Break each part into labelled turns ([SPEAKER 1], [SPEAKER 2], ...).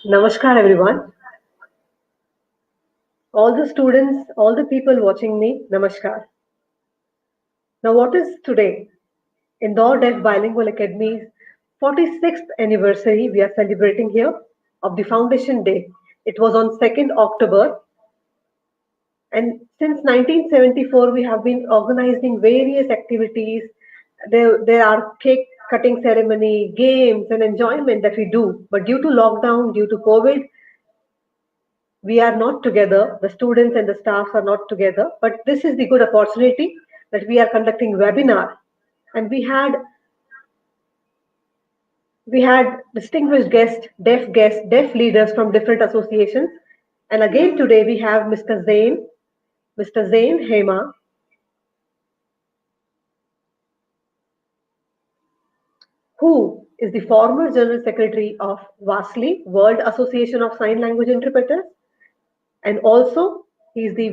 [SPEAKER 1] Namaskar, everyone. All the students, all the people watching me, Namaskar. Now, what is today? Indore Deaf Bilingual Academy's 46th anniversary we are celebrating here of the Foundation Day. It was on 2nd October, and since 1974 we have been organizing various activities. There are cake cutting ceremony, games, and enjoyment that we do. But due to lockdown, due to COVID, we are not together, the students and the staffs are not together, but this is the good opportunity that we are conducting webinar, and we had distinguished guests, deaf leaders from different associations. And again today we have Mr. Zane Hema, who is the former General Secretary of WASLI, World Association of Sign Language Interpreters, and also he is the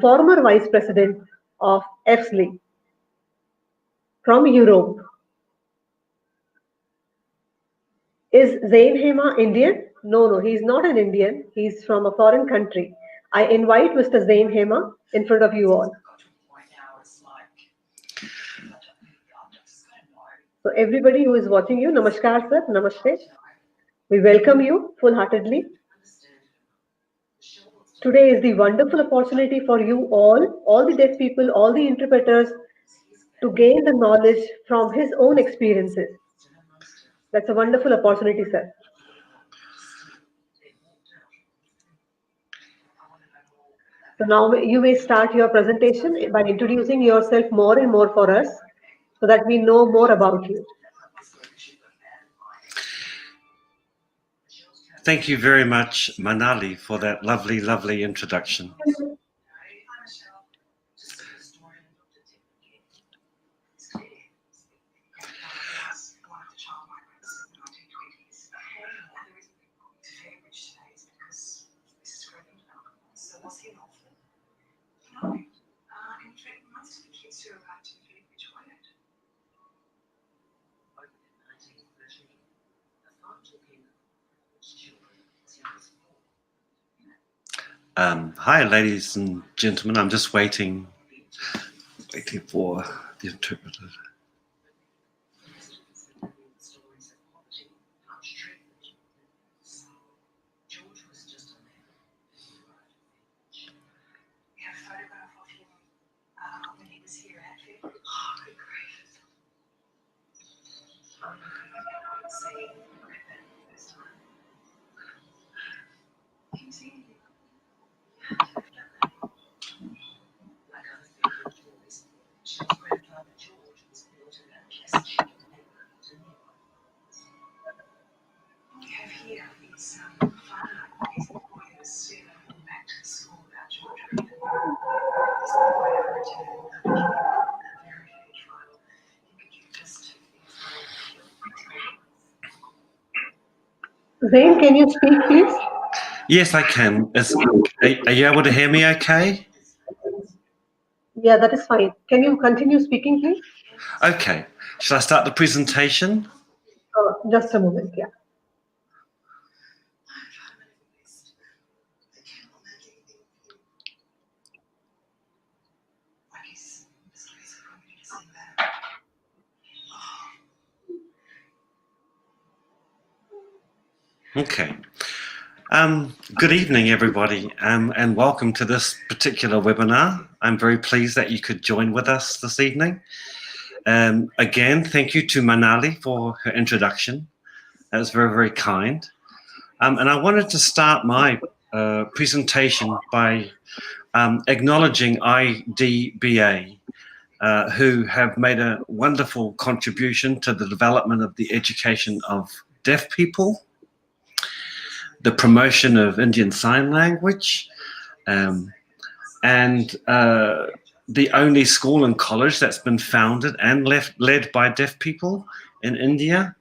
[SPEAKER 1] former Vice President of EFSLI from Europe. Is Zane Hema Indian? No, no, he's not an Indian. He's from a foreign country. I invite Mr. Zane Hema in front of you all. So everybody who is watching you, Namaskar sir, Namaste. We welcome you full-heartedly. Today is the wonderful opportunity for you all the deaf people, all the interpreters, to gain the knowledge from his own experiences. That's a wonderful opportunity, sir. So now you may start your presentation by introducing yourself more and more for us so that we know more about you.
[SPEAKER 2] Thank you very much, Manali, for that lovely, lovely introduction. Hi, ladies and gentlemen. I'm just waiting for the interpreter.
[SPEAKER 1] Zane, can you speak, please?
[SPEAKER 2] Yes, I can. Are you able to hear me okay?
[SPEAKER 1] Yeah, that is fine. Can you continue speaking, please?
[SPEAKER 2] Okay. Shall I start the presentation?
[SPEAKER 1] Just a moment, yeah.
[SPEAKER 2] Okay. Good evening, everybody, and welcome to this particular webinar. I'm very pleased that you could join with us this evening. Again, thank you to Manali for her introduction. That was very, very kind. And I wanted to start my presentation by acknowledging IDBA, who have made a wonderful contribution to the development of the education of deaf people, the promotion of Indian Sign Language, and the only school and college that's been founded and led by deaf people in India,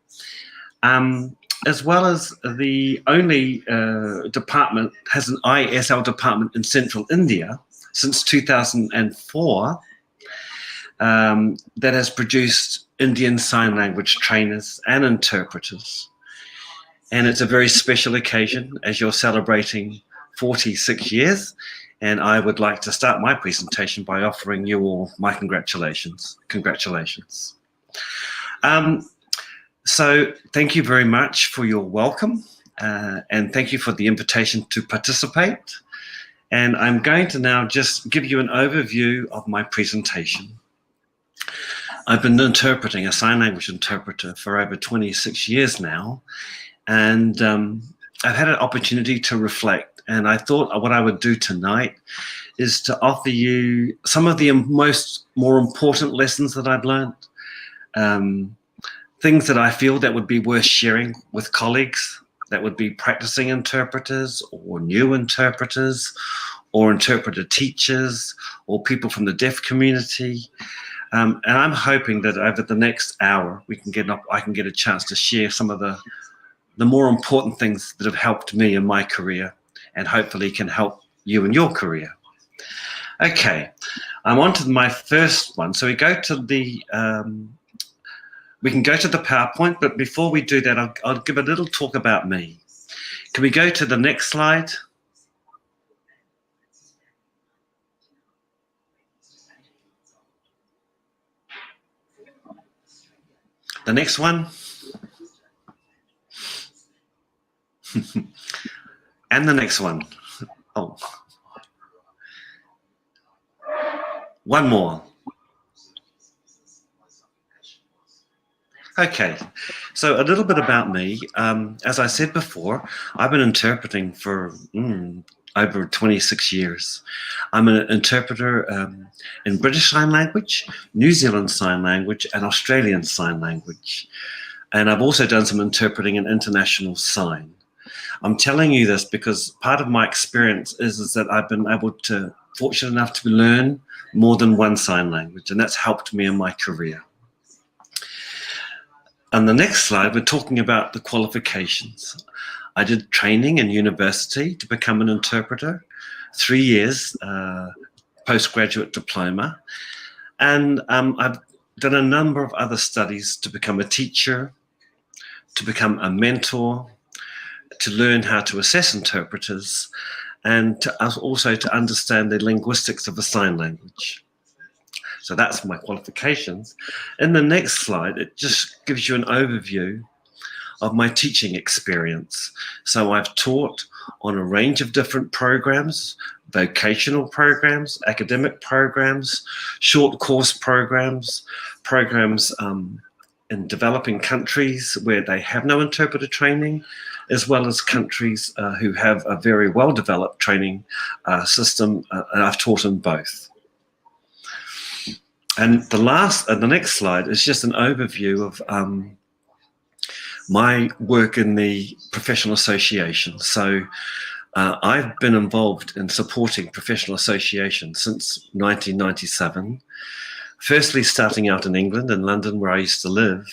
[SPEAKER 2] as well as the only department has an ISL department in Central India since 2004 that has produced Indian Sign Language trainers and interpreters. And it's a very special occasion as you're celebrating 46 years. And I would like to start my presentation by offering you all my congratulations. Congratulations. So thank you very much for your welcome, and thank you for the invitation to participate. And I'm going to now just give you an overview of my presentation. I've been interpreting, a sign language interpreter, for over 26 years now, and I've had an opportunity to reflect, and I thought what I would do tonight is to offer you some of the more important lessons that I've learned, things that I feel that would be worth sharing with colleagues that would be practicing interpreters or new interpreters or interpreter teachers or people from the deaf community. And I'm hoping that over the next hour I can get a chance to share some of the more important things that have helped me in my career and hopefully can help you in your career. Okay, I'm on to my first one. So we can go to the PowerPoint, but before we do that, I'll give a little talk about me. Can we go to the next slide? The next one. And the next one. Oh. One more. Okay, so a little bit about me. As I said before, I've been interpreting for over 26 years. I'm an interpreter in British Sign Language, New Zealand Sign Language, and Australian Sign Language. And I've also done some interpreting in International Sign. I'm telling you this because part of my experience is that I've been fortunate enough to learn more than one sign language, and that's helped me in my career. On the next slide, we're talking about the qualifications. I did training in university to become an interpreter, 3 years postgraduate diploma, and I've done a number of other studies to become a teacher, to become a mentor, to learn how to assess interpreters, and also to understand the linguistics of a sign language. So that's my qualifications. In the next slide, it just gives you an overview of my teaching experience. So I've taught on a range of different programs, vocational programs, academic programs, short course programs in developing countries where they have no interpreter training, as well as countries who have a very well-developed training system, and I've taught in both. And the next slide is just an overview of my work in the professional association. So I've been involved in supporting professional associations since 1997. Firstly, starting out in England, in London, where I used to live,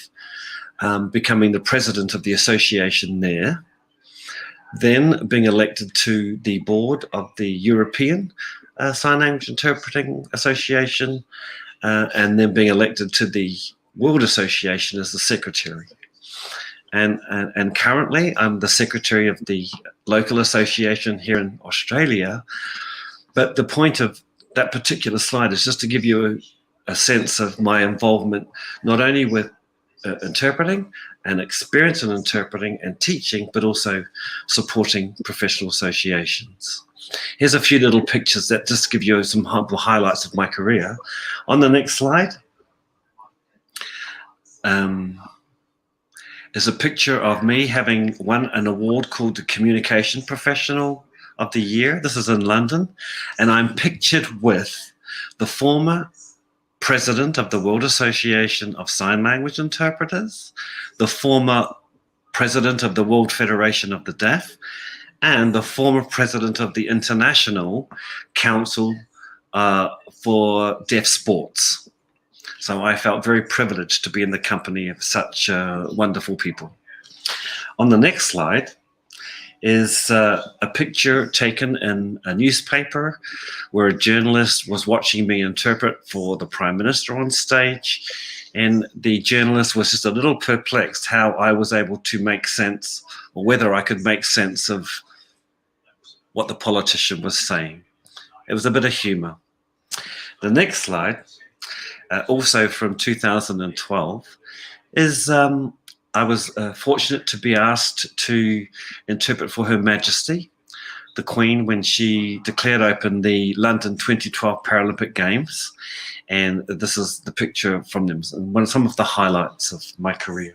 [SPEAKER 2] becoming the president of the association there, then being elected to the board of the European Sign Language Interpreting Association, and then being elected to the World Association as the secretary. And currently, I'm the secretary of the local association here in Australia. But the point of that particular slide is just to give you a sense of my involvement, not only with interpreting and experience in interpreting and teaching, but also supporting professional associations. Here's a few little pictures that just give you some highlights of my career. On the next slide is a picture of me having won an award called the Communication Professional of the Year. This is in London, and I'm pictured with the former president of the World Association of Sign Language Interpreters, the former president of the World Federation of the Deaf, and the former president of the International Council for Deaf Sports. So I felt very privileged to be in the company of such wonderful people. On the next slide is a picture taken in a newspaper where a journalist was watching me interpret for the Prime Minister on stage. And the journalist was just a little perplexed how I was able to make sense, or whether I could make sense of what the politician was saying. It was a bit of humor. The next slide, also from 2012, is I was fortunate to be asked to interpret for Her Majesty, the Queen, when she declared open the London 2012 Paralympic Games. And this is the picture from them, some of the highlights of my career.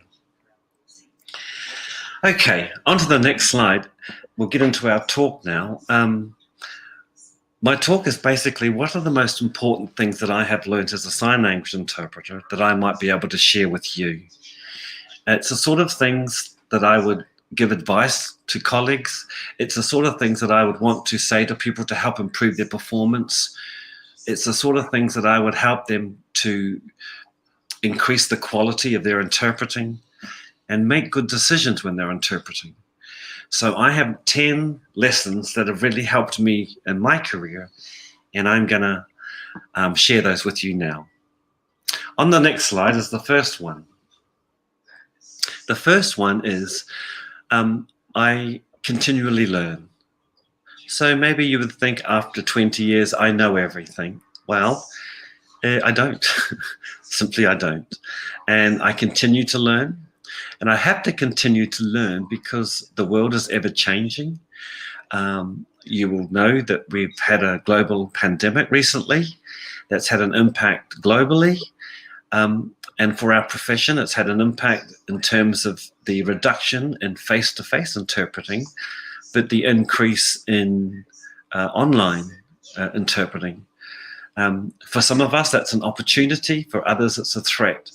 [SPEAKER 2] Okay, on to the next slide. We'll get into our talk now. My talk is basically what are the most important things that I have learned as a sign language interpreter that I might be able to share with you. It's the sort of things that I would give advice to colleagues. It's the sort of things that I would want to say to people to help improve their performance. It's the sort of things that I would help them to increase the quality of their interpreting and make good decisions when they're interpreting. So I have 10 lessons that have really helped me in my career, and I'm going to share those with you now. On the next slide is the first one. The first one is I continually learn. So maybe you would think after 20 years, I know everything. Well, I don't. Simply, I don't. And I continue to learn. And I have to continue to learn because the world is ever changing. You will know that we've had a global pandemic recently that's had an impact globally. And for our profession, it's had an impact in terms of the reduction in face-to-face interpreting, but the increase in online interpreting. For some of us, that's an opportunity. For others, it's a threat.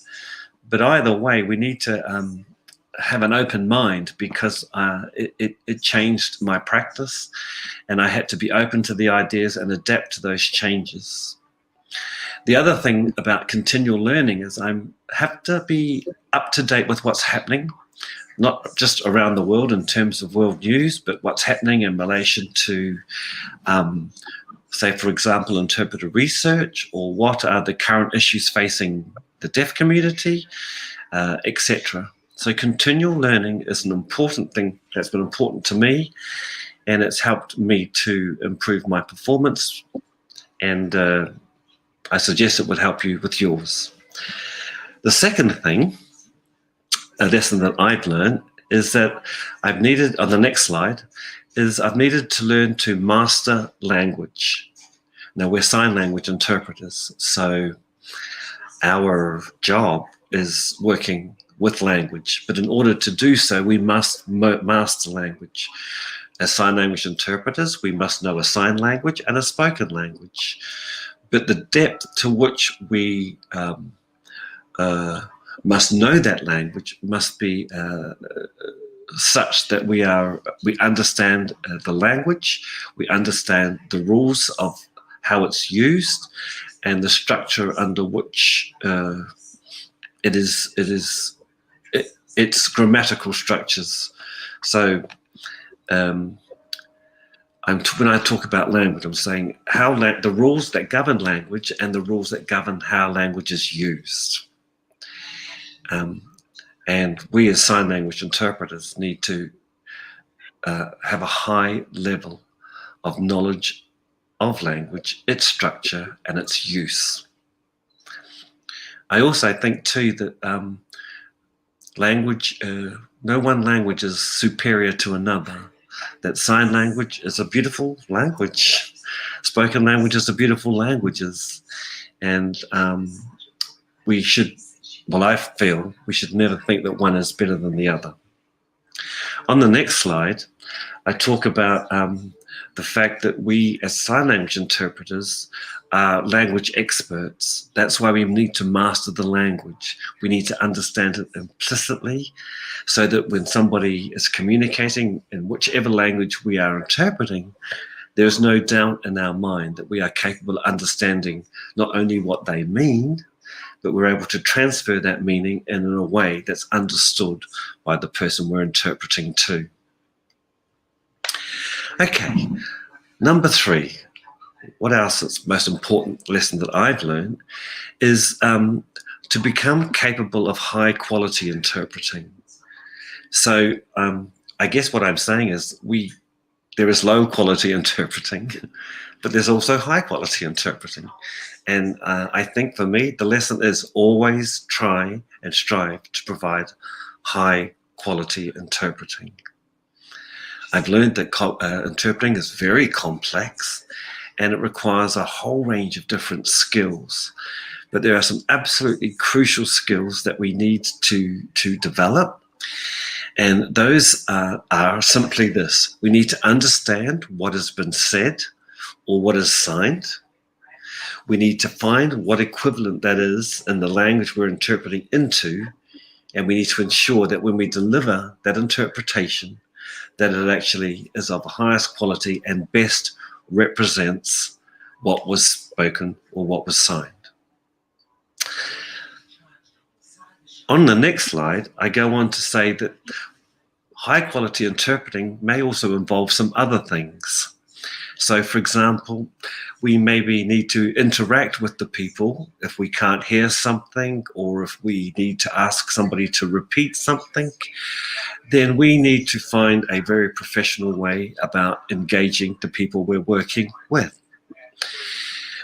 [SPEAKER 2] But either way, we need to have an open mind because it changed my practice, and I had to be open to the ideas and adapt to those changes. The other thing about continual learning is I have to be up to date with what's happening, not just around the world in terms of world news, but what's happening in relation to, say, for example, interpreter research, or what are the current issues facing the deaf community, etc. So continual learning is an important thing that's been important to me, and it's helped me to improve my performance, and I suggest it would help you with yours. The second thing, a lesson that I've learned, is that I've needed, on the next slide, is I've needed to learn to master language. Now, we're sign language interpreters, so our job is working with language, but in order to do so, we must master language. As sign language interpreters, we must know a sign language and a spoken language. But the depth to which we must know that language must be such that we understand the language, we understand the rules of how it's used, and the structure under which its grammatical structures. So when I talk about language, I'm saying how the rules that govern language and the rules that govern how language is used. And we as sign language interpreters need to have a high level of knowledge of language, its structure, and its use. I also think too that language, no one language is superior to another. That sign language is a beautiful language. Spoken language is a beautiful languages. And we should, well, I feel we should never think that one is better than the other. On the next slide, I talk about the fact that we as sign language interpreters are language experts. That's why we need to master the language. We need to understand it implicitly so that when somebody is communicating in whichever language we are interpreting, there's no doubt in our mind that we are capable of understanding not only what they mean, but we're able to transfer that meaning in a way that's understood by the person we're interpreting to. Okay, number 3. What else is most important lesson that I've learned is to become capable of high quality interpreting. So I guess what I'm saying is there is low quality interpreting, but there's also high quality interpreting. And I think for me, the lesson is always try and strive to provide high quality interpreting. I've learned that interpreting is very complex and it requires a whole range of different skills. But there are some absolutely crucial skills that we need to develop. And those are simply this. We need to understand what has been said or what is signed. We need to find what equivalent that is in the language we're interpreting into. And we need to ensure that when we deliver that interpretation, that it actually is of the highest quality and best represents what was spoken or what was signed. On the next slide, I go on to say that high quality interpreting may also involve some other things. So, for example, we maybe need to interact with the people if we can't hear something, or if we need to ask somebody to repeat something, then we need to find a very professional way about engaging the people we're working with.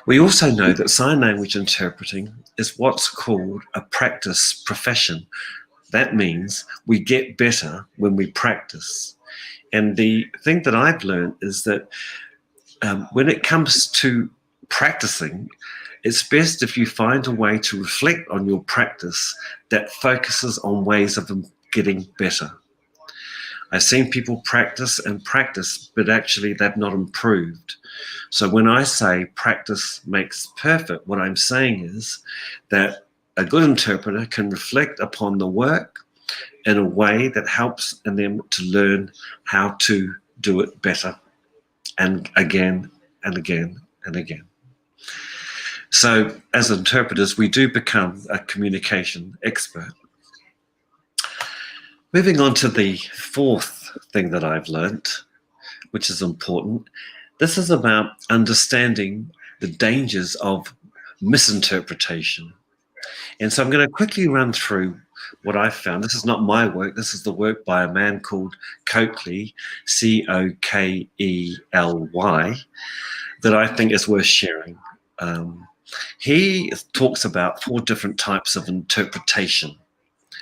[SPEAKER 2] We also know that sign language interpreting is what's called a practice profession. That means we get better when we practice. And the thing that I've learned is that when it comes to practicing, it's best if you find a way to reflect on your practice that focuses on ways of getting better. I've seen people practice and practice, but actually they've not improved. So when I say practice makes perfect, what I'm saying is that a good interpreter can reflect upon the work in a way that helps them to learn how to do it better, and again and again and again. So as interpreters, we do become a communication expert. Moving on to the 4th thing that I've learned, which is important. This is about understanding the dangers of misinterpretation. And so I'm going to quickly run through what I've found. This is not my work. This is the work by a man called Coakley, Cokeley, that I think is worth sharing. He talks about 4 different types of interpretation.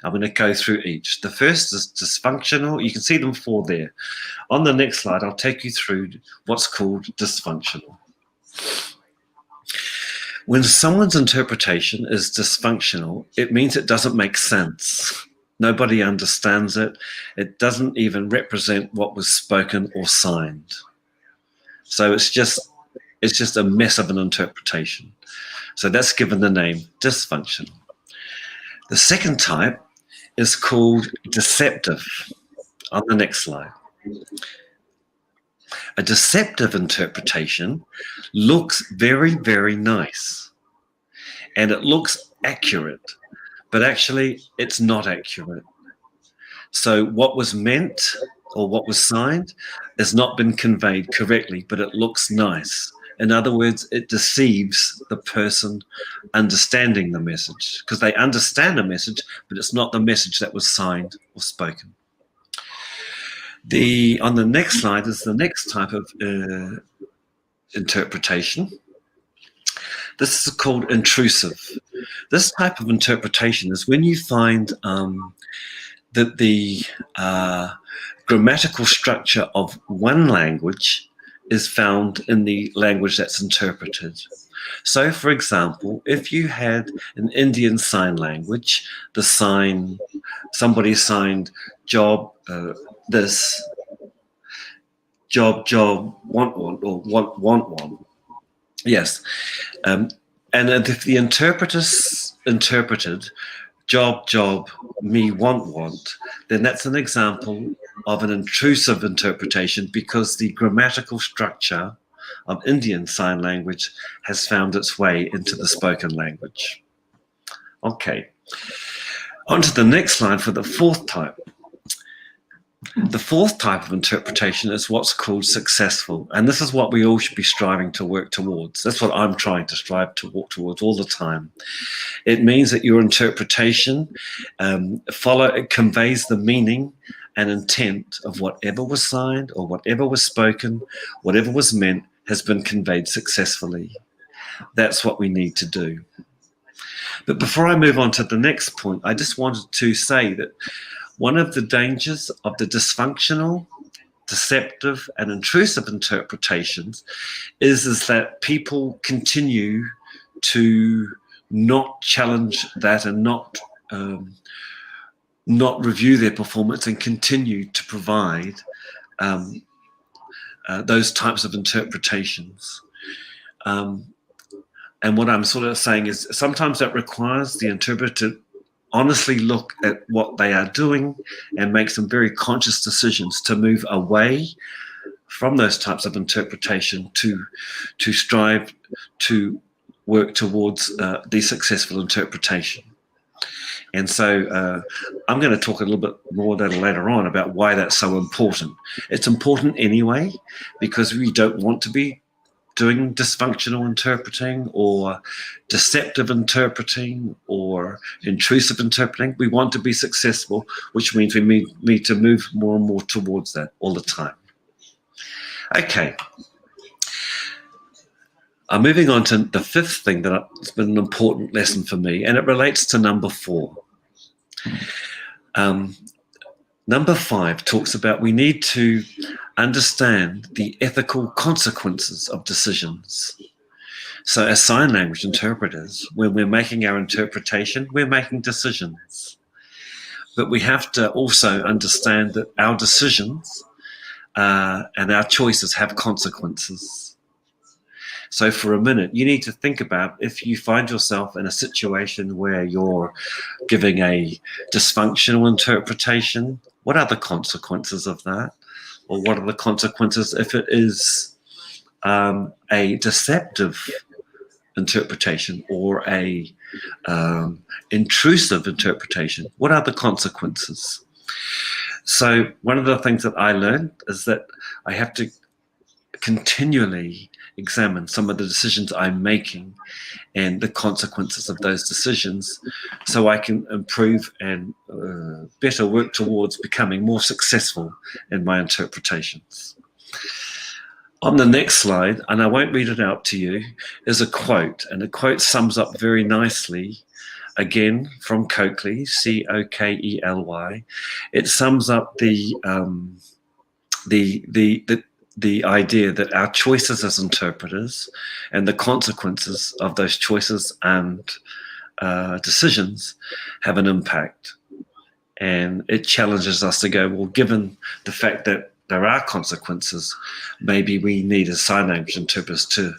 [SPEAKER 2] I'm going to go through each. The first is dysfunctional. You can see them 4 there. On the next slide, I'll take you through what's called dysfunctional. When someone's interpretation is dysfunctional, it means it doesn't make sense. Nobody understands it. It doesn't even represent what was spoken or signed. So it's just a mess of an interpretation. So that's given the name dysfunctional. The second type is called deceptive. On the next slide. A deceptive interpretation looks very, very nice, and it looks accurate, but actually it's not accurate. So what was meant or what was signed has not been conveyed correctly, but it looks nice. In other words, it deceives the person understanding the message, because they understand the message, but it's not the message that was signed or spoken. On the next slide is the next type of interpretation. This is called intrusive. This type of interpretation is when you find that the grammatical structure of one language is found in the language that's interpreted. So, for example, if you had an Indian sign language, somebody signed job, this, job, want, or want. Yes. And if the interpreters interpreted job, me, want, then that's an example of an intrusive interpretation, because the grammatical structure of Indian Sign Language has found its way into the spoken language. Okay. On to the next slide for the 4th type. The fourth type of interpretation is what's called successful. And this is what we all should be striving to work towards. That's what I'm trying to strive to walk towards all the time. It means that your interpretation it conveys the meaning and intent of whatever was signed or whatever was spoken, whatever was meant has been conveyed successfully. That's what we need to do. But before I move on to the next point, I just wanted to say that one of the dangers of the dysfunctional, deceptive, and intrusive interpretations is that people continue to not challenge that and not review their performance and continue to provide those types of interpretations. And what I'm sort of saying is sometimes that requires the interpreter to honestly look at what they are doing and make some very conscious decisions to move away from those types of interpretation to strive to work towards the successful interpretation. And so I'm going to talk a little bit more later on about why that's so important. It's important anyway, because we don't want to be doing dysfunctional interpreting or deceptive interpreting or intrusive interpreting. We want to be successful, which means we need to move more and more towards that all the time. Okay. I'm moving on to the fifth thing that's been an important lesson for me, and it relates to number 4. Number 5 talks about we need to understand the ethical consequences of decisions. So as sign language interpreters, when we're making our interpretation, we're making decisions. But we have to also understand that our decisions and our choices have consequences. So for a minute, you need to think about if you find yourself in a situation where you're giving a dysfunctional interpretation, what are the consequences of that? Or what are the consequences if it is a deceptive interpretation or a intrusive interpretation? What are the consequences? So one of the things that I learned is that I have to continually examine some of the decisions I'm making and the consequences of those decisions so I can improve and better work towards becoming more successful in my interpretations. On the next slide, and I won't read it out to you, is a quote, and the quote sums up very nicely, again from Coakley, Cokeley. It sums up the idea that our choices as interpreters and the consequences of those choices and decisions have an impact. And it challenges us to go, well, given the fact that there are consequences, maybe we need as sign language interpreters to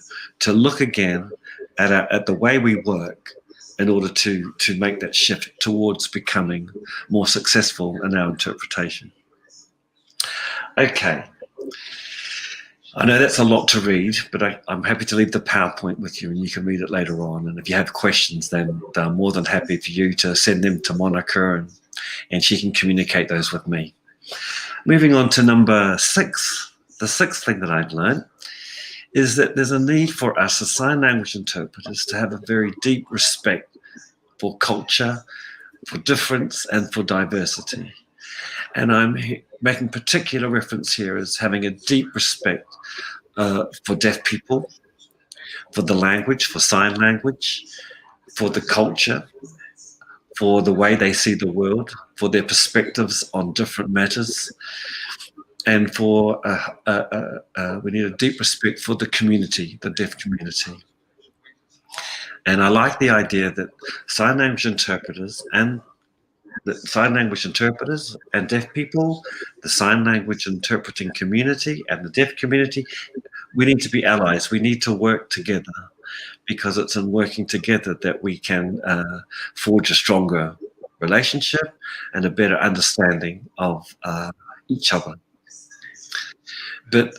[SPEAKER 2] look again at the way we work in order to make that shift towards becoming more successful in our interpretation. Okay. I know that's a lot to read, but I'm happy to leave the PowerPoint with you and you can read it later on. And if you have questions, then I'm more than happy for you to send them to Monica and she can communicate those with me. Moving on to number 6, the sixth thing that I've learned is that there's a need for us as sign language interpreters to have a very deep respect for culture, for difference, and for diversity. And I'm making particular reference here as having a deep respect for deaf people, for the language, for sign language, for the culture, for the way they see the world, for their perspectives on different matters, and for we need a deep respect for the community, the deaf community. And I like the idea that sign language interpreters and deaf people, the sign language interpreting community and the deaf community, we need to be allies. We need to work together because it's in working together that we can forge a stronger relationship and a better understanding of each other. But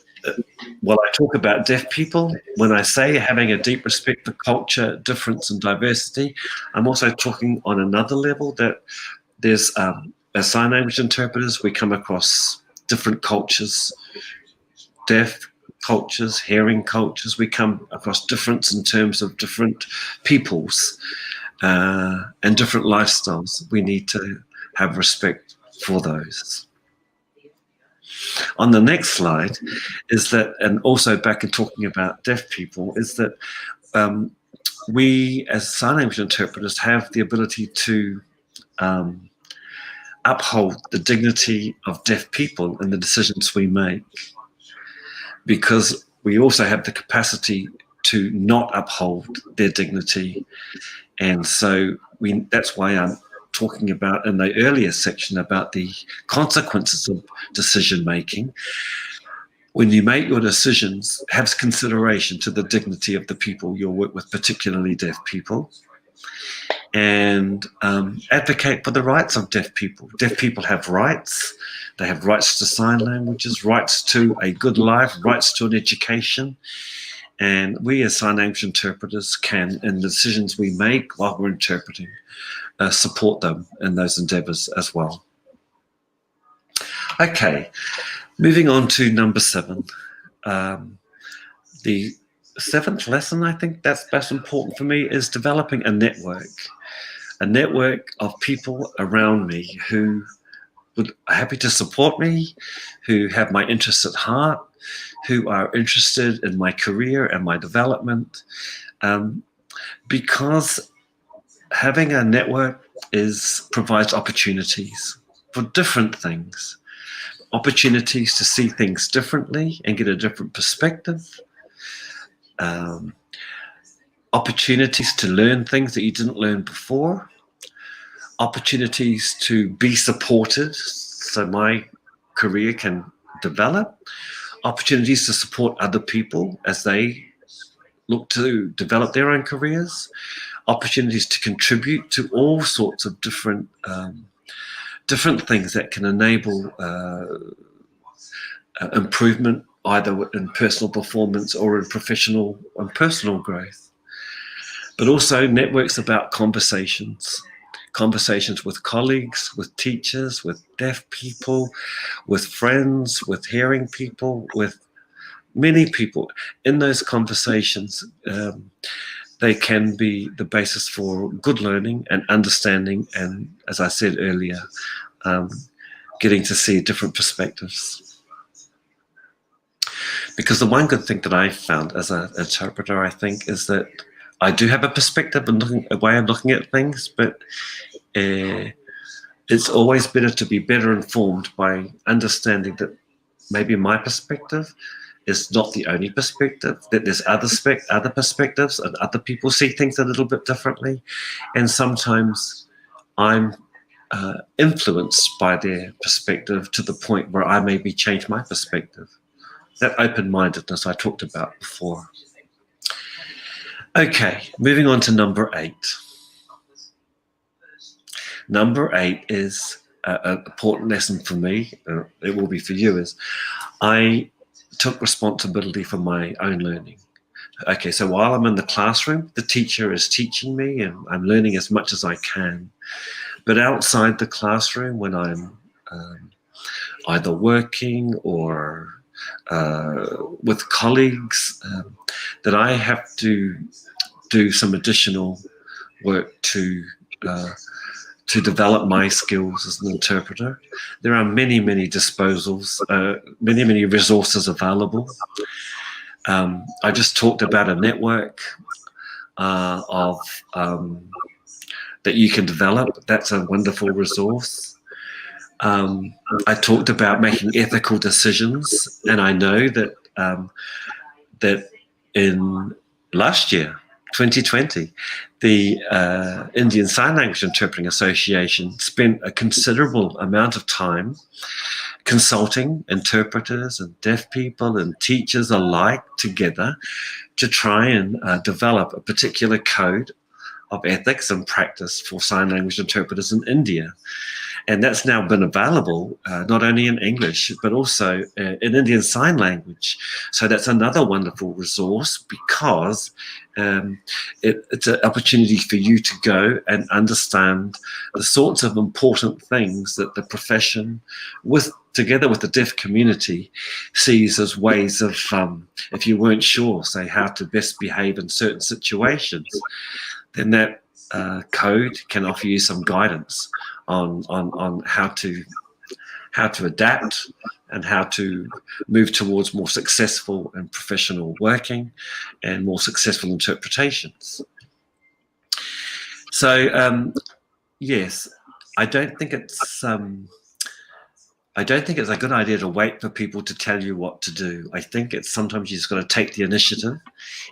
[SPEAKER 2] while I talk about deaf people, when I say having a deep respect for culture, difference and diversity, I'm also talking on another level that there's as sign language interpreters, we come across different cultures, deaf cultures, hearing cultures. We come across difference in terms of different peoples and different lifestyles. We need to have respect for those. On the next slide is that, and also back in talking about deaf people, is that we as sign language interpreters have the ability to uphold the dignity of deaf people in the decisions we make, because we also have the capacity to not uphold their dignity. And so that's why I'm talking about in the earlier section about the consequences of decision making. When you make your decisions, have consideration to the dignity of the people you'll work with, particularly deaf people, and advocate for the rights of deaf people. Deaf people have rights. They have rights to sign languages, rights to a good life, rights to an education. And we as sign language interpreters can, in the decisions we make while we're interpreting, support them in those endeavours as well. Okay, moving on to number 7. The 7th lesson, I think that's most important for me, is developing a network of people around me who are happy to support me, who have my interests at heart, who are interested in my career and my development, because having a network provides opportunities for different things, opportunities to see things differently and get a different perspective, opportunities to learn things that you didn't learn before, opportunities to be supported so my career can develop, opportunities to support other people as they look to develop their own careers, opportunities to contribute to all sorts of different things that can enable improvement, either in personal performance or in professional and personal growth. But also networks about conversations with colleagues, with teachers, with deaf people, with friends, with hearing people, with many people. In those conversations, they can be the basis for good learning and understanding, and as I said earlier, getting to see different perspectives. Because the one good thing that I found as an interpreter, I think, is that I do have a perspective and a way of looking at things, but it's always better to be better informed by understanding that maybe my perspective is not the only perspective, that there's other perspectives and other people see things a little bit differently. And sometimes I'm influenced by their perspective to the point where I maybe change my perspective. That open-mindedness I talked about before. Okay, moving on to number 8. Number 8 is an important lesson for me, it will be for you, is I took responsibility for my own learning. Okay, so while I'm in the classroom, the teacher is teaching me and I'm learning as much as I can. But outside the classroom, when I'm either working or with colleagues, that I have to do some additional work to develop my skills as an interpreter. There are many disposals, many resources available. I just talked about a network of that you can develop. That's a wonderful resource. I talked about making ethical decisions, and I know that that in last year, 2020, the Indian Sign Language Interpreting Association spent a considerable amount of time consulting interpreters and deaf people and teachers alike together to try and develop a particular code of ethics and practice for sign language interpreters in India. And that's now been available not only in English, but also in Indian Sign Language. So that's another wonderful resource because it's an opportunity for you to go and understand the sorts of important things that the profession, together with the deaf community, sees as ways of, if you weren't sure, say, how to best behave in certain situations, then that code can offer you some guidance on how to adapt and how to move towards more successful and professional working and more successful interpretations. So yes, I don't think it's a good idea to wait for people to tell you what to do. I think it's sometimes you just got to take the initiative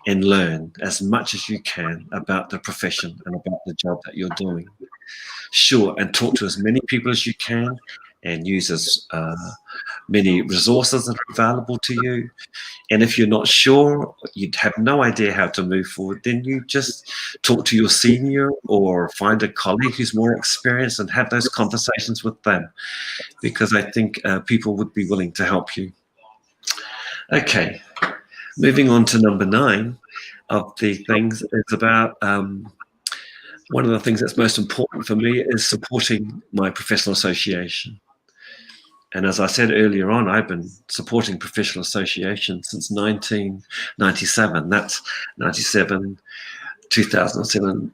[SPEAKER 2] and learn as much as you can about the profession and about the job that you're doing. Sure, and talk to as many people as you can and use as many resources that are available to you. And if you're not sure, you'd have no idea how to move forward, then you just talk to your senior or find a colleague who's more experienced and have those conversations with them, because I think people would be willing to help you. Okay, moving on to number 9 of the things is about one of the things that's most important for me is supporting my professional association. And as I said earlier on, I've been supporting professional associations since 1997. That's 97, 2007,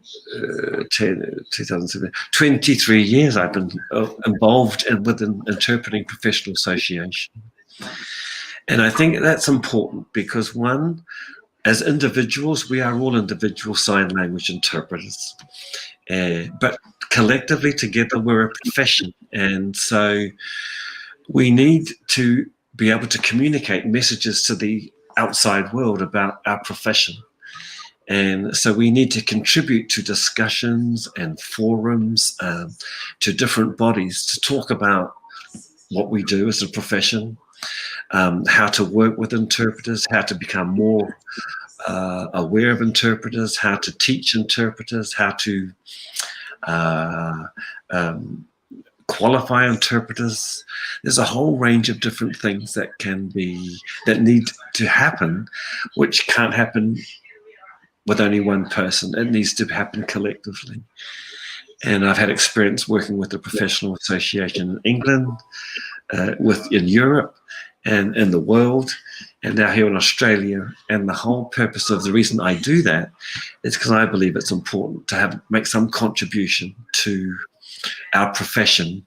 [SPEAKER 2] 2007. 23 years I've been involved within interpreting professional association. And I think that's important because, one, as individuals, we are all individual sign language interpreters. But collectively, together, we're a profession. And so we need to be able to communicate messages to the outside world about our profession. And so we need to contribute to discussions and forums, to different bodies to talk about what we do as a profession, how to work with interpreters, how to become more aware of interpreters, how to teach interpreters, how to qualify interpreters. There's a whole range of different things that need to happen, which can't happen with only one person. It needs to happen collectively. And I've had experience working with a professional association in England, in Europe, and in the world, and now here in Australia. And the whole purpose of the reason I do that is because I believe it's important to make some contribution to our profession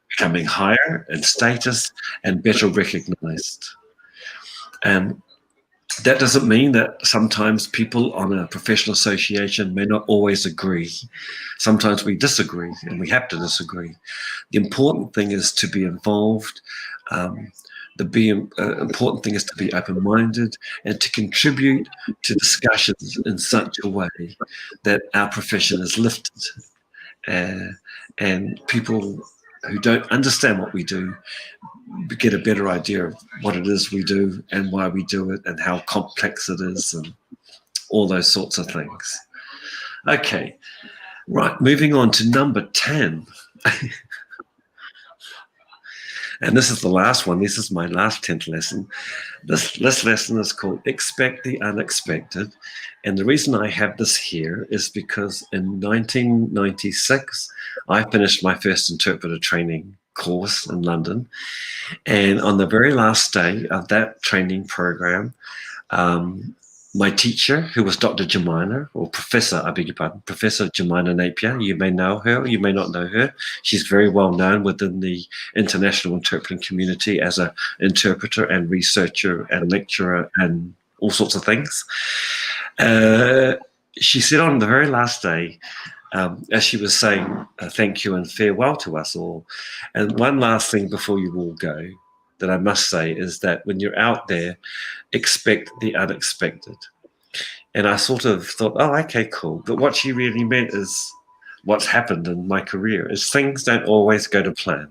[SPEAKER 2] becoming higher in status and better recognized. And that doesn't mean that sometimes people on a professional association may not always agree. Sometimes we disagree, and we have to disagree. The important thing is to be involved. Important thing is to be open-minded and to contribute to discussions in such a way that our profession is lifted. And people who don't understand what we do get a better idea of what it is we do and why we do it and how complex it is and all those sorts of things. Okay, right, moving on to number 10. And this is the last one. This is my last 10th lesson. This lesson is called Expect the Unexpected. And the reason I have this here is because in 1996, I finished my first interpreter training course in London. And on the very last day of that training program, my teacher, who was Dr. Jemina, or Professor, I beg your pardon, Professor Jemina Napier, you may know her, you may not know her. She's very well known within the international interpreting community as an interpreter and researcher and lecturer and all sorts of things. She said on the very last day, as she was saying thank you and farewell to us all, and one last thing before you all go that I must say is that when you're out there, expect the unexpected. And I sort of thought, oh, okay, cool. But what she really meant is what's happened in my career is things don't always go to plan.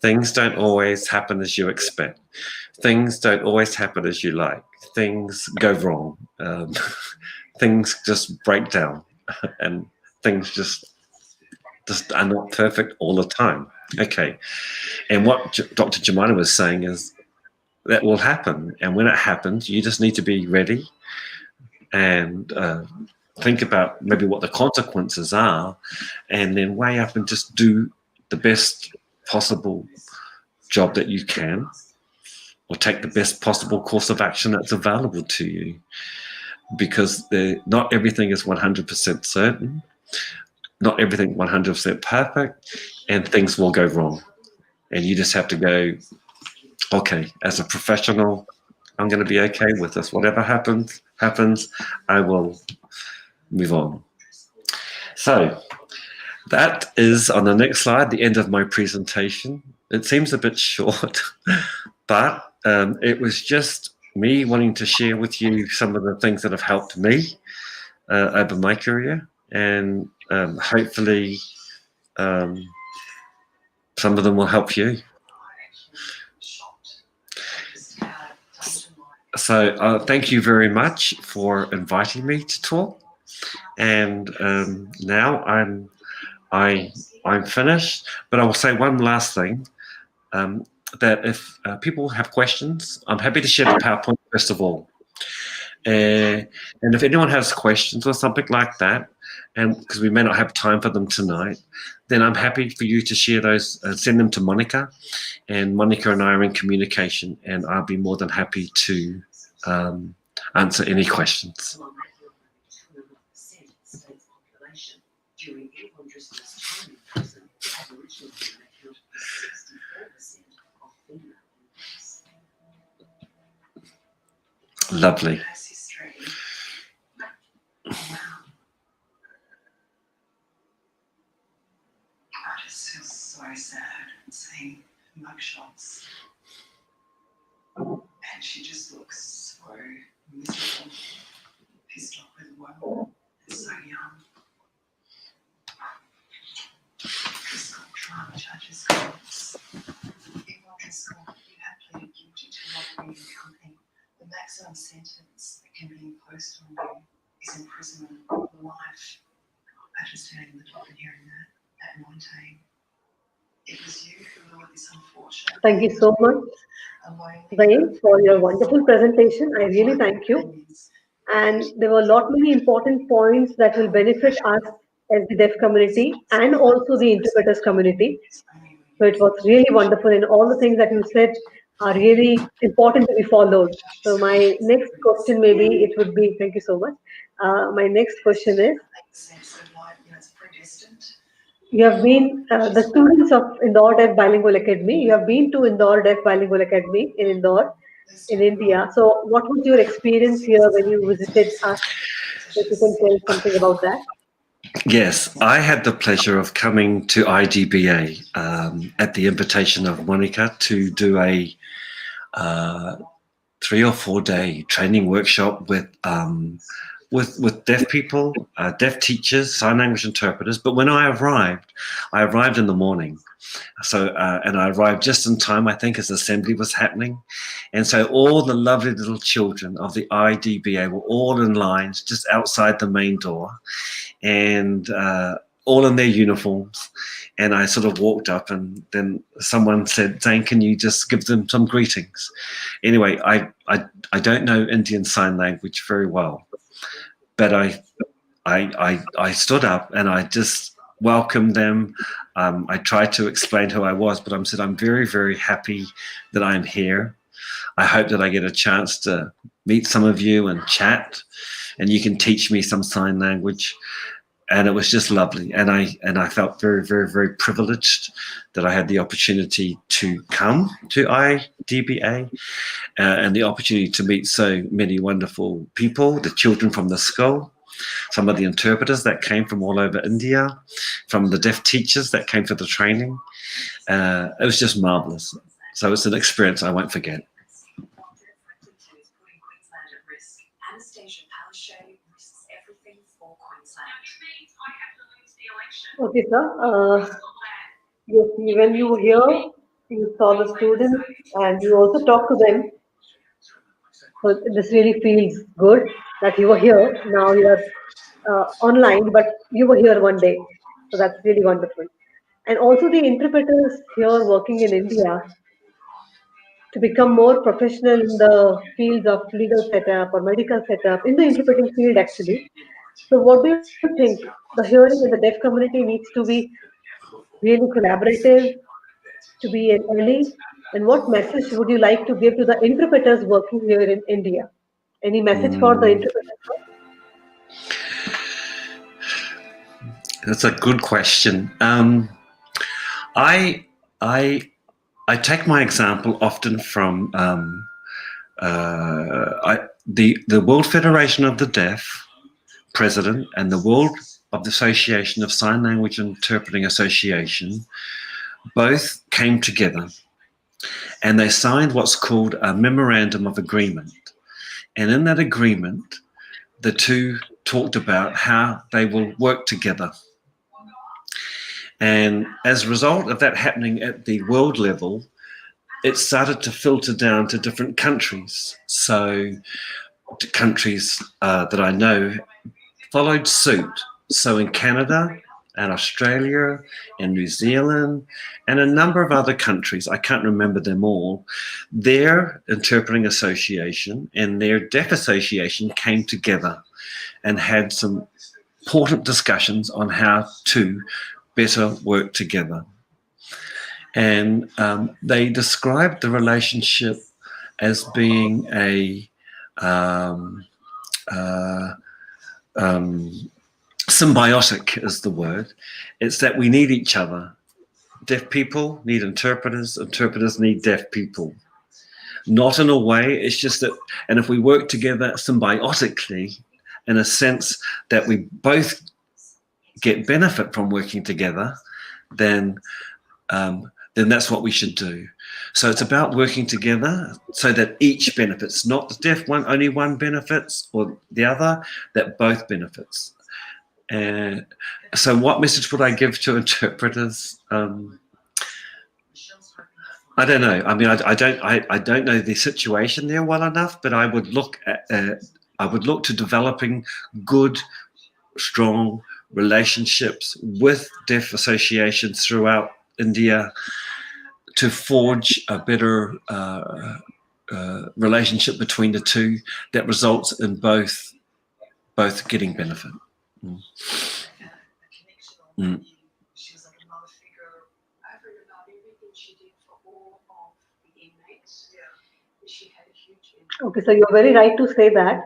[SPEAKER 2] Things don't always happen as you expect. Things don't always happen as you like. Things go wrong. things just break down, and things just are not perfect all the time. Okay, and what Dr. Jemina was saying is that will happen, and when it happens, you just need to be ready and think about maybe what the consequences are, and then weigh up and just do the best possible job that you can, or take the best possible course of action that's available to you, because not everything is 100% certain, not everything 100% perfect, and things will go wrong. And you just have to go, okay, as a professional, I'm going to be okay with this. Whatever happens, happens. I will move on. So that is, on the next slide, the end of my presentation. It seems a bit short, but it was just me wanting to share with you some of the things that have helped me over my career, and hopefully some of them will help you. So thank you very much for inviting me to talk. And now I'm finished. But I will say one last thing, that if people have questions, I'm happy to share the PowerPoint first of all. And if anyone has questions or something like that, and because we may not have time for them tonight, then I'm happy for you to share those, send them to Monica, and Monica and I are in communication, and I'll be more than happy to answer any questions. Lovely.
[SPEAKER 3] I just feel so sad seeing mugshots, and she just looks so miserable, pissed off with the world. It's so young. Just got drunk, judges courts. In modern school, you have pleaded guilty to robbery and company. The maximum sentence that can be imposed on you is imprisonment for life. Imagine standing in the dock and hearing that at 19. It was you who lured this unfortunate.
[SPEAKER 1] Thank you so much, Zane, for your wonderful presentation. I really thank you. And there were a lot many important points that will benefit us as the deaf community and also the interpreters community. So it was really wonderful, and all the things that you said are really important to be followed. So my next question, maybe it would be, thank you so much. My next question is, you have been the students of Indore Deaf Bilingual Academy. You have been to Indore Deaf Bilingual Academy in Indore, in India. So what was your experience here when you visited us? If you can tell something about that.
[SPEAKER 2] Yes, I had the pleasure of coming to IDBA at the invitation of Monica to do a 3 or 4 day training workshop with deaf people, deaf teachers, sign language interpreters. But when I arrived in the morning. So, and I arrived just in time, I think, as assembly was happening. And so all the lovely little children of the IDBA were all in lines just outside the main door, and all in their uniforms. And I sort of walked up, and then someone said, Zane, can you just give them some greetings? Anyway, I don't know Indian Sign Language very well, but I stood up and I just welcomed them. I tried to explain who I was, but I said, I'm very, very happy that I'm here. I hope that I get a chance to meet some of you and chat, and you can teach me some sign language. And it was just lovely. And I felt very, very, very privileged that I had the opportunity to come to IDBA and the opportunity to meet so many wonderful people, the children from the school, some of the interpreters that came from all over India, from the deaf teachers that came for the training. It was just marvelous. So it's an experience I won't forget.
[SPEAKER 1] Okay, sir. Yes, when you were here, you saw the students and you also talked to them. So this really feels good that you were here. Now you are online, but you were here one day. So that's really wonderful. And also the interpreters here working in India to become more professional in the fields of legal setup or medical setup in the interpreting field actually. So what do you think? The hearing in the deaf community needs to be really collaborative, to be an early, and what message would you like to give to the interpreters working here in India? Any message for the
[SPEAKER 2] Mm,
[SPEAKER 1] interpreters?
[SPEAKER 2] that's a good question. I I I take my example often from the World Federation of the Deaf president and the World of the Association of Sign Language and Interpreting Association both came together and they signed what's called a memorandum of agreement. And in that agreement, the two talked about how they will work together. And as a result of that happening at the world level, it started to filter down to different countries. So, countries that I know followed suit. So, in Canada and Australia and New Zealand and a number of other countries, I can't remember them all, their interpreting association and their deaf association came together and had some important discussions on how to better work together. And they described the relationship as being a um, uh, um, symbiotic, is the word. It's that we need each other. Deaf people need interpreters, interpreters need deaf people. Not in a way, it's just that, and if we work together symbiotically, in a sense that we both get benefit from working together, then that's what we should do. So it's about working together so that each benefits, not the deaf one, only one benefits or the other, that both benefits. And so what message would I give to interpreters? I don't know. I mean, I don't know the situation there well enough, but I would look to developing good, strong relationships with deaf associations throughout India to forge a better relationship between the two that results in both getting benefit. Mm. Mm.
[SPEAKER 3] She was like a mother figure over and above everything she did for all of the inmates. Yeah. She had a huge impact.
[SPEAKER 1] Okay, so you're very right to say that.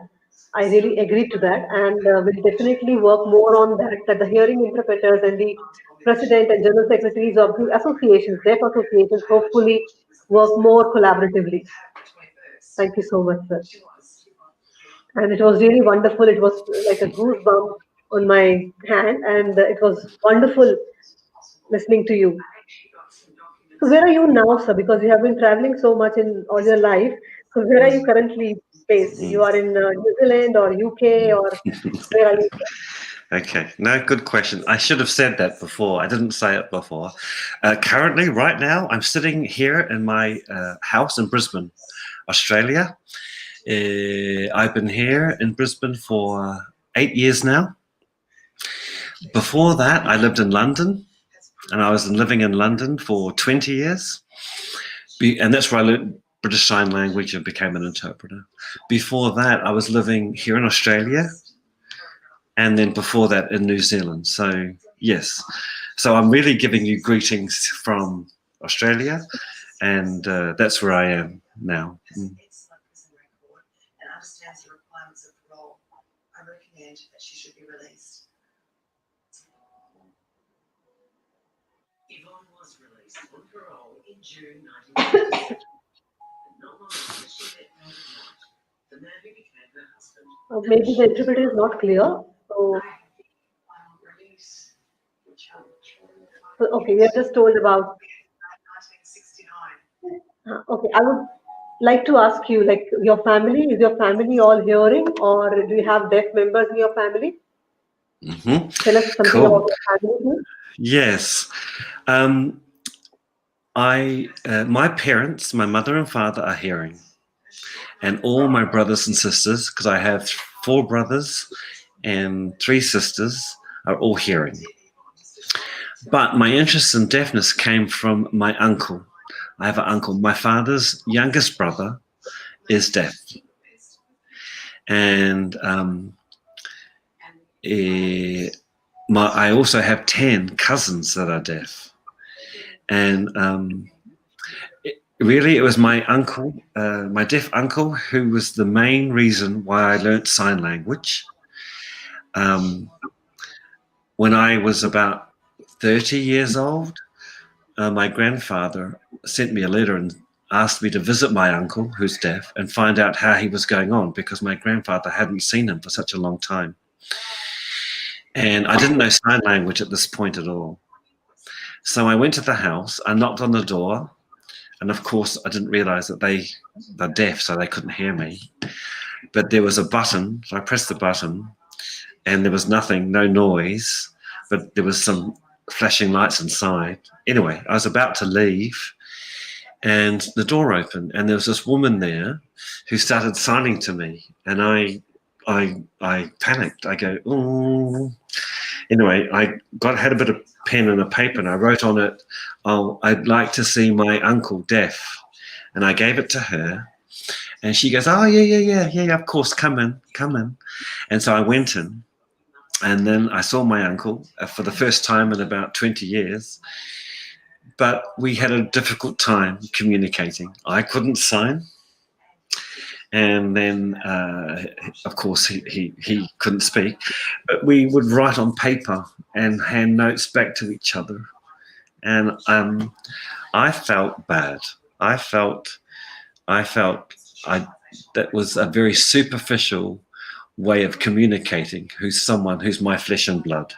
[SPEAKER 1] I really agree to that, and we'll definitely work more on that. That the hearing interpreters and the president and general secretaries of the associations, deaf associations, hopefully work more collaboratively. Thank you so much, sir. And it was really wonderful. It was like a goosebump on my hand, and it was wonderful listening to you. So where are you now, sir? Because you have been traveling so much in all your life. So where are you currently based? You are in New Zealand or UK or where are you?
[SPEAKER 2] Okay, no, good question. I should have said that before. I didn't say it before. Currently, right now, I'm sitting here in my house in Brisbane, Australia. I've been here in Brisbane for 8 years now. Before that, I lived in London, and I was living in London for 20 years. And that's where I learned British Sign Language and became an interpreter. Before that, I was living here in Australia, and then before that in New Zealand. So, yes. So I'm really giving you greetings from Australia, and that's where I am now. Mm.
[SPEAKER 3] And understands the requirements of parole. I recommend that she should be released. Yvonne was released on parole in June 1997. Not long after she met David Knight, the man who became her husband.
[SPEAKER 1] Maybe the interpreter is not clear. So,
[SPEAKER 3] Release, which
[SPEAKER 1] okay, you have just told about.
[SPEAKER 3] 1969.
[SPEAKER 1] Okay, I would like to ask you, like, your family, is your family all hearing, or do you have deaf members in your family?
[SPEAKER 2] Mm-hmm.
[SPEAKER 1] Tell us something about
[SPEAKER 2] Cool.
[SPEAKER 1] your family, please.
[SPEAKER 2] Yes. My parents, my mother and father are hearing. And all my brothers and sisters, because I have 4 brothers and 3 sisters, are all hearing. But my interest in deafness came from my uncle. I have an uncle. My father's youngest brother is deaf. And I also have 10 cousins that are deaf. And really, it was my uncle, my deaf uncle, who was the main reason why I learnt sign language. When I was about 30 years old, my grandfather sent me a letter and asked me to visit my uncle, who's deaf, and find out how he was going on, because my grandfather hadn't seen him for such a long time. And I didn't know sign language at this point at all. So I went to the house, I knocked on the door, and of course I didn't realize that they're deaf, so they couldn't hear me. But there was a button, so I pressed the button, and there was nothing, no noise, but there was some flashing lights inside. Anyway, I was about to leave, and the door opened, and there was this woman there who started signing to me, and I panicked. I go, oh. Anyway, I had a bit of pen and a paper, and I wrote on it, "Oh, I'd like to see my uncle deaf," and I gave it to her, and she goes, "Oh, yeah, of course, come in." And so I went in, and then I saw my uncle for the first time in about 20 years. But we had a difficult time communicating. I couldn't sign. And then, of course, he couldn't speak. But we would write on paper and hand notes back to each other. And I felt bad. I felt that was a very superficial way of communicating who's someone who's my flesh and blood.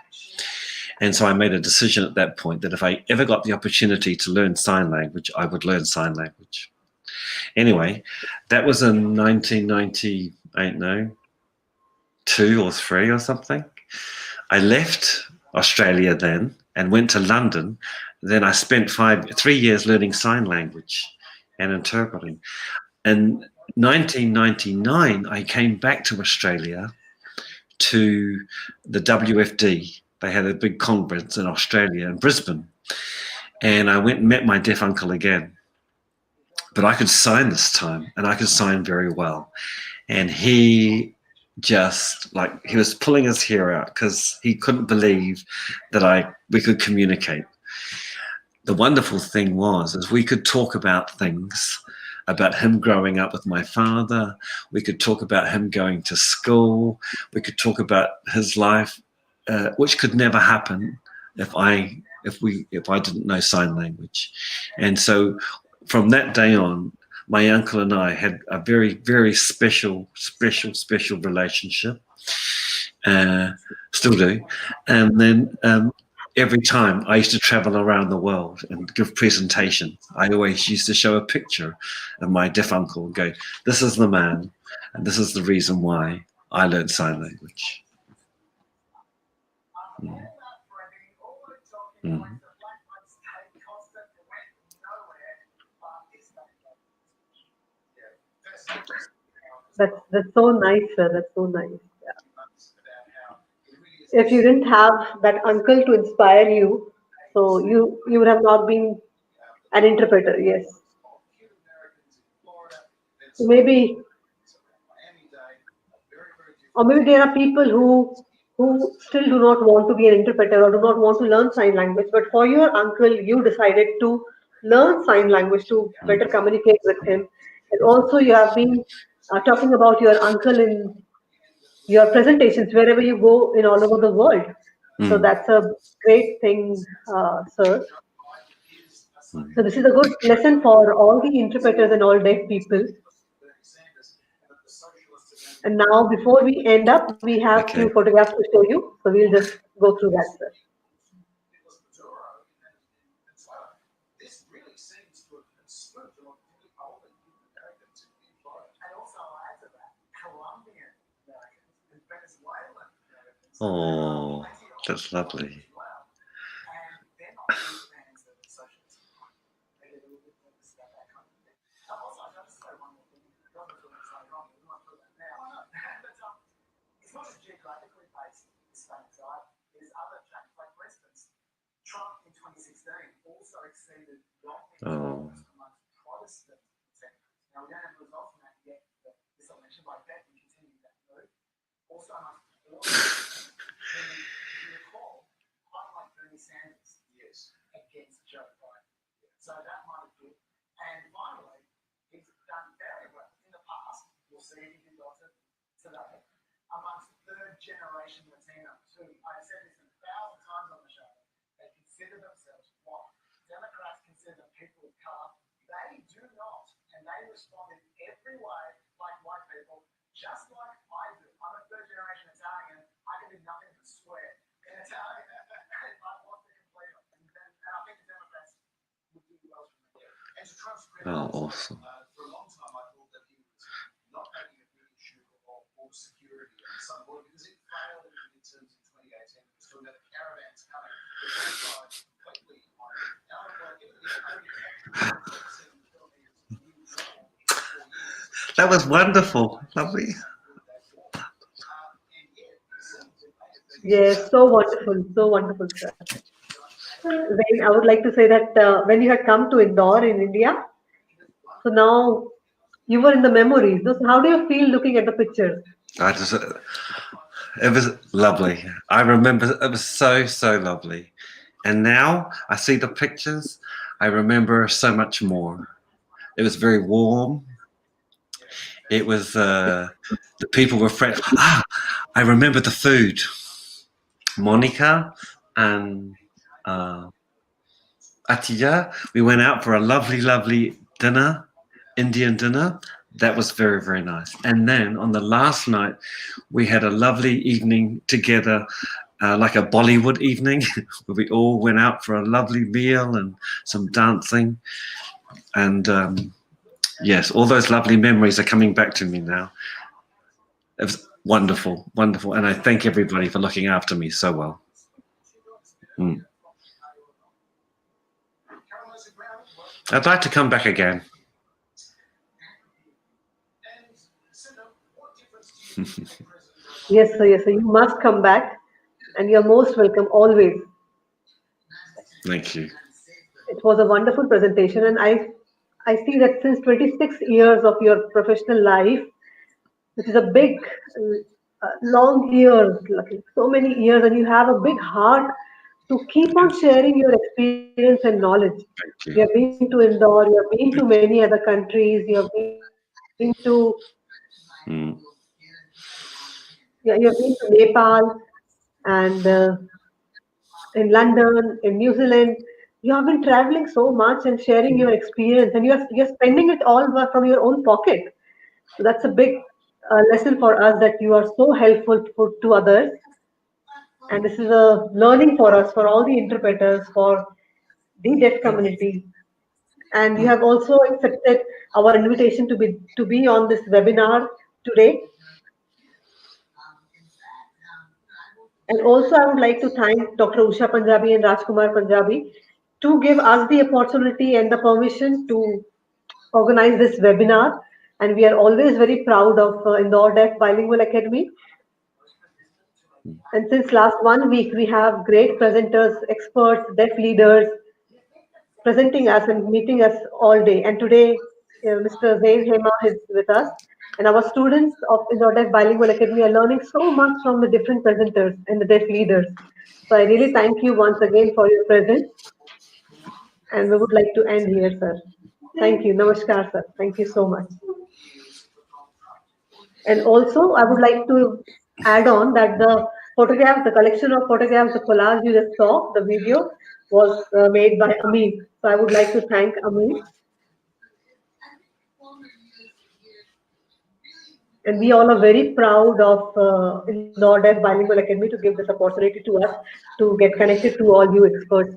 [SPEAKER 2] And so I made a decision at that point that if I ever got the opportunity to learn sign language, I would learn sign language. Anyway, that was in 1990, I don't know, 2 or 3 or something. I left Australia then and went to London. Then I spent 3 years learning sign language and interpreting. In 1999, I came back to Australia to the WFD. They had a big conference in Australia, in Brisbane. And I went and met my deaf uncle again. But I could sign this time, and I could sign very well. And he just, he was pulling his hair out because he couldn't believe that we could communicate. The wonderful thing is we could talk about things, about him growing up with my father. We could talk about him going to school. We could talk about his life, which could never happen if I didn't know sign language. And so from that day on, my uncle and I had a very, very special relationship. Still do. And then every time I used to travel around the world and give presentations, I always used to show a picture of my deaf uncle and go, "This is the man, and this is the reason why I learned sign language." Mm. Mm.
[SPEAKER 1] That's so nice, sir. That's so nice. Yeah. If you didn't have that uncle to inspire you, so you would have not been an interpreter. Yes. So maybe, or maybe there are people who still do not want to be an interpreter or do not want to learn sign language. But for your uncle, you decided to learn sign language to better communicate with him. And also, you have been talking about your uncle in your presentations wherever you go in all over the world. So
[SPEAKER 2] Mm.
[SPEAKER 1] that's a great thing, sir. So this is a good lesson for all the interpreters and all deaf people. And now, before we end up, we have few
[SPEAKER 2] Okay.
[SPEAKER 1] photographs to show you. So we'll just go through that, sir.
[SPEAKER 2] Oh, that's lovely.
[SPEAKER 3] geographically based Hispanics, right? There's other changes. Like, for instance, Trump in 2016 also exceeded
[SPEAKER 2] Oh.
[SPEAKER 3] amongst Protestant senators. Now, we don't have the results from that yet, but this election, like that, we continue that move. Also, amongst if you recall, quite like Bernie Sanders, yes, against Joe Biden. So that might have been. And finally, he's done very well in the past. We'll see if he did also today amongst third generation Latinos who, I've said this 1,000 times on the show, they consider themselves what Democrats consider people of color. They do not, and they respond in every way like white people, just like I do. I'm a third generation Italian. I can do nothing but swear in Italian. I want to complain. And I think the Democrats would do well from there. And to Trump's credit,
[SPEAKER 2] Awesome.
[SPEAKER 3] for a long time I thought that he was not making a big issue of security on some board because it failed in the midterms in 2018. It was talking about the caravans coming. The both sides completely on it. Now, given the
[SPEAKER 2] That was wonderful. Lovely.
[SPEAKER 1] Yes, so wonderful, sir. Then I would like to say that when you had come to Indore in India, so now you were in the memories. So how do you feel looking at the pictures?
[SPEAKER 2] It was lovely. I remember it was so lovely. And now I see the pictures. I remember so much more. It was very warm. It was the people were fresh. I remember the food. Monica and Atiya, we went out for a lovely dinner, Indian dinner. That was very nice. And then on the last night, we had a lovely evening together, like a Bollywood evening, where we all went out for a lovely meal and some dancing. And yes, all those lovely memories are coming back to me now. It was wonderful. And I thank everybody for looking after me so well. Mm. I'd like to come back again.
[SPEAKER 1] Yes, sir. Yes, sir. You must come back, and you're most welcome always.
[SPEAKER 2] Thank you.
[SPEAKER 1] It was a wonderful presentation, and I see that since 26 years of your professional life, which is a big, long years, like so many years, and you have a big heart to keep on sharing your experience and knowledge.
[SPEAKER 2] Thank
[SPEAKER 1] You
[SPEAKER 2] you.
[SPEAKER 1] have been to Indore, you have been to many other countries, you have been to
[SPEAKER 2] Mm.
[SPEAKER 1] you have been to Nepal and in London, in New Zealand. You have been traveling so much and sharing your experience, and you're spending it all from your own pocket. So that's a big lesson for us that you are so helpful to others, and this is a learning for us, for all the interpreters, for the deaf community. And you have also accepted our invitation to be on this webinar today. And also, I would like to thank Dr. Usha Punjabi and Rajkumar Punjabi to give us the opportunity and the permission to organize this webinar. And we are always very proud of Indore Deaf Bilingual Academy. And since last 1 week, we have great presenters, experts, deaf leaders presenting us and meeting us all day. And today, Mr. Zane Hema is with us. And our students of Indore Deaf Bilingual Academy are learning so much from the different presenters and the deaf leaders. So I really thank you once again for your presence. And we would like to end here, sir. Thank you. Namaskar, sir. Thank you so much. And also, I would like to add on that the photograph, the collection of photographs, the collage you just saw, the video was made by Amit. So I would like to thank Amit. And we all are very proud of Indore Deaf Bilingual Academy to give this opportunity to us to get connected to all you experts.